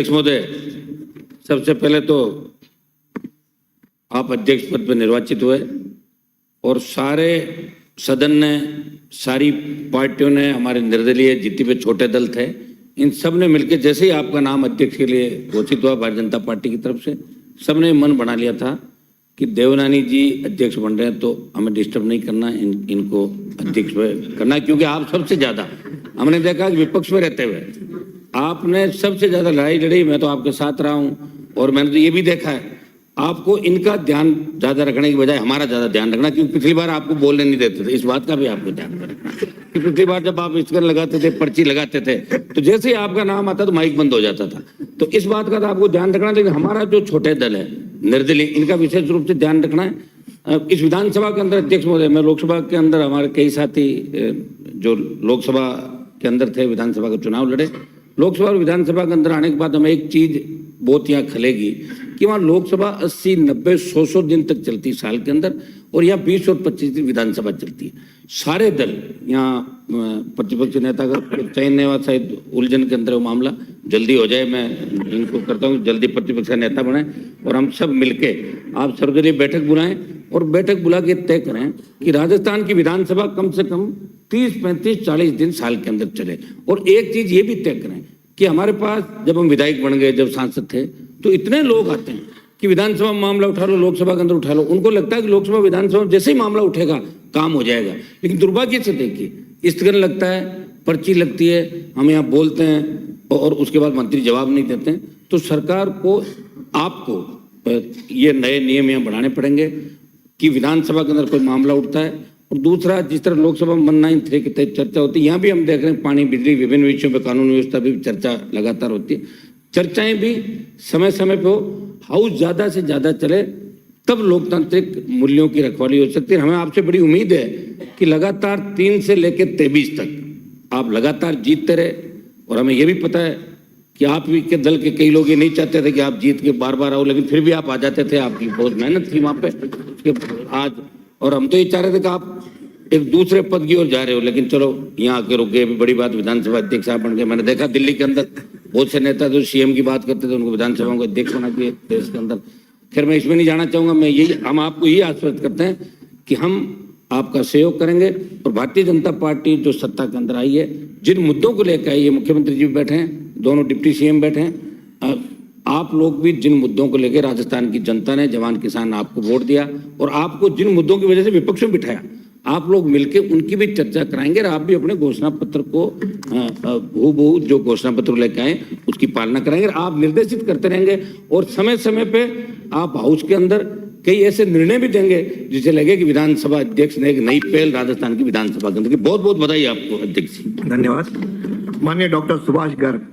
अध्यक्ष महोदय, सबसे पहले तो आप अध्यक्ष पद पर निर्वाचित हुए और सारे सदन ने, सारी पार्टियों ने, हमारे निर्दलीय जितने भी छोटे दल थे, इन सब ने मिलकर जैसे ही आपका नाम अध्यक्ष के लिए घोषित हुआ भारतीय जनता पार्टी की तरफ से, सबने मन बना लिया था कि देवनानी जी अध्यक्ष बन रहे हैं तो हमें डिस्टर्ब नहीं करना, इनको अध्यक्ष करना, क्योंकि आप सबसे ज्यादा हमने देखा कि विपक्ष में रहते हुए आपने सबसे ज्यादा लड़ाई लड़ी। मैं तो आपके साथ रहा हूं और मैंने तो ये भी देखा है आपको इनका ध्यान ज्यादा रखने की बजाय हमारा ज्यादा ध्यान रखना, क्योंकि पिछली बार आपको बोलने नहीं देते थे। इस बात का भी आपको ध्यान रखना कि पिछली बार जब आप स्टिकर लगाते थे, पर्ची लगाते थे, तो जैसे ही आपका नाम आता तो माइक बंद हो जाता था। तो इस बात का तो आपको ध्यान रखना। लेकिन हमारा जो छोटे दल है निर्दलीय, इनका विशेष रूप से ध्यान रखना है। इस विधानसभा के अंदर अध्यक्ष महोदय, मैं लोकसभा के अंदर हमारे कई साथी जो लोकसभा के अंदर थे, विधानसभा का चुनाव लड़े, लोकसभा और विधानसभा के अंदर आने के बाद हमें एक चीज बहुत यहाँ खलेगी कि वहाँ लोकसभा 80, 90, 100 दिन तक चलती है साल के अंदर, और यहाँ 20 और 25 दिन विधानसभा चलती है। सारे दल यहाँ प्रतिपक्ष नेता का चयन नहीं हुआ, शायद उलझन के अंदर वो मामला जल्दी हो जाए। मैं इनको करता हूँ जल्दी प्रतिपक्ष का नेता बने और हम सब मिलके आप सर्वदलीय बैठक बुलाएं और बैठक बुला के तय करें कि राजस्थान की विधानसभा कम से कम 30, 35, 40 दिन साल के अंदर चले। और एक चीज ये भी तय करें कि हमारे पास जब हम विधायक बन गए, जब सांसद थे, तो इतने लोग आते हैं कि विधानसभा में मामला उठा लो, लोकसभा के अंदर उठा लो। उनको लगता है कि लोकसभा विधानसभा में जैसे ही मामला उठेगा काम हो जाएगा। लेकिन दुर्भाग्य से देखिए, स्थगन लगता है, पर्ची लगती है, हम यहाँ बोलते हैं और उसके बाद मंत्री जवाब नहीं देते हैं। तो सरकार को, आपको ये नए नियम यहाँ बढ़ाने पड़ेंगे कि विधानसभा के अंदर कोई मामला उठता है। और दूसरा, जिस तरह लोकसभा में 193 के तहत चर्चा होती है, यहाँ भी हम देख रहे हैं पानी, बिजली, विभिन्न विषयों पर कानून व्यवस्था भी चर्चा लगातार होती है। चर्चाएं भी समय समय पे हो, हाउस ज्यादा से ज्यादा चले, तब लोकतांत्रिक मूल्यों की रखवाली हो सकती है। हमें आपसे बड़ी उम्मीद है कि लगातार 3 से लेकर 23 तक आप लगातार जीतते रहे। और हमें यह भी पता है कि आप के दल के कई लोग ये नहीं चाहते थे कि आप जीत के बार बार आओ, लेकिन फिर भी आप आ जाते थे। आपकी बहुत मेहनत थी वहां पे आज, और हम तो ये चाह रहे थे कि आप एक दूसरे पद की ओर जा रहे हो, लेकिन चलो यहाँ आके रुक गए। बड़ी बात, विधानसभा अध्यक्ष आप बन गए। मैंने देखा दिल्ली के अंदर बहुत से नेता जो सीएम की बात करते थे, उनको विधानसभा को अध्यक्ष बना दिए देश के अंदर। खैर, मैं इसमें नहीं जाना चाहूंगा। मैं यही, हम आपको यही आश्वस्त करते हैं कि हम आपका सहयोग करेंगे। और भारतीय जनता पार्टी जो सत्ता के अंदर आई है, जिन मुद्दों को लेकर आई है, मुख्यमंत्री जी बैठे हैं, दोनों डिप्टी सीएम बैठे हैं, आप लोग भी जिन मुद्दों को लेकर राजस्थान की जनता ने, जवान किसान आपको वोट दिया, और आपको जिन मुद्दों की वजह से विपक्ष में बिठाया, आप लोग मिलकर उनकी भी चर्चा कराएंगे। और आप भी अपने घोषणा पत्र को हूबहू जो घोषणा पत्र लेकर आए उसकी पालना कराएंगे। आप निर्देशित करते रहेंगे और समय समय पे आप हाउस के अंदर कई ऐसे निर्णय भी देंगे जिसे लगे कि विधानसभा अध्यक्ष ने एक नई पहल राजस्थान की विधानसभा के अंदर की। बहुत बहुत बधाई आपको अध्यक्ष जी। धन्यवाद। माननीय डॉक्टर सुभाष गर्ग।